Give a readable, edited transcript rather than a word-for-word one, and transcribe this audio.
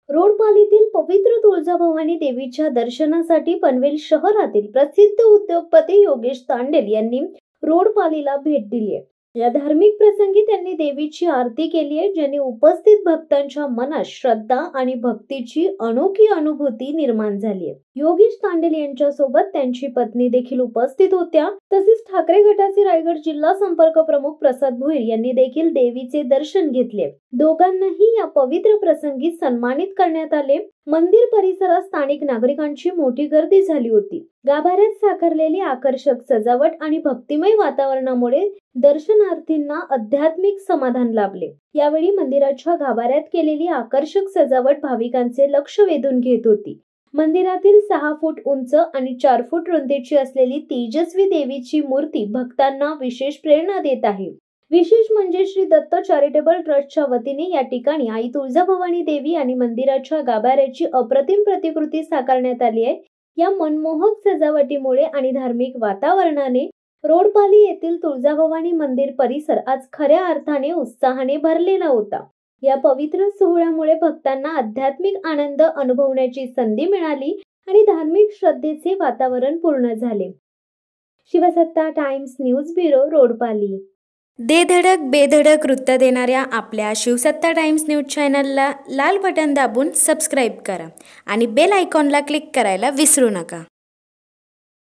रोडपालीतील पवित्र तुळजाभवानी देवीच्या दर्शनासाठी पनवेल शहरातील प्रसिद्ध उद्योगपती योगेश तांडेल यांनी रोडपालीला भेट दिली आहे। या धार्मिक प्रसंगी त्यांनी देवीची आरती केली आहे, ज्याने उपस्थित भक्तांच्या मनात श्रद्धा आणि भक्तीची अनोखी अनुभूती निर्माण झाली आहे। योगेश तांडेल यांच्या सोबत त्यांची पत्नी देखील उपस्थित होत्या। तसेच ठाकरे गटाचे रायगड जिल्हा संपर्क प्रमुख प्रसाद भोईर यांनी देखील देवीचे दर्शन घेतले। दोघांनाही या पवित्र प्रसंगी सन्मानित करण्यात आले। मंदिर परिसरात स्थानिक नागरिकांची मोठी गर्दी झाली होती। गाभाऱ्यात साकारलेली आकर्षक सजावट आणि भक्तिमय वातावरणामुळे दर्शनार्थींना आध्यात्मिक समाधान लाभले। यावेळी मंदिराच्या गाभाऱ्यात केलेली आकर्षक सजावट भाविकांचे लक्ष वेधून घेत होती। मंदिरातील 6 फूट उंच आणि 4 फूट रुंदीची असलेली तेजस्वी देवीची मूर्ती भक्तांना विशेष प्रेरणा देत आहे। विशेष म्हणजे श्री दत्त चॅरिटेबल ट्रस्टच्या वतीने या ठिकाणी आई तुळजाभवानी देवी आणि मंदिराच्या गाभाऱ्याची अप्रतिम प्रतिकृती साकारण्यात आली आहे। या मनमोहक सजावटीमुळे आणि धार्मिक वातावरणाने रोडपाली येथील तुळजाभवानी मंदिर परिसर आज खऱ्या अर्थाने उत्साहाने भरलेला होता। या पवित्र सोहळ्यामुळे भक्तांना आध्यात्मिक आनंद अनुभवण्याची संधी मिळाली आणि धार्मिक श्रद्धेचे वातावरण पूर्ण झाले। शिवसत्ता टाइम्स न्यूज ब्युरो, रोडपाली। दे धडक बेधडक वृत्त देणाऱ्या आपल्या शिवसत्ता टाइम्स न्यूज चॅनलला लाल बटन दाबून सबस्क्राईब करा आणि बेल आयकॉनला क्लिक करायला विसरू नका।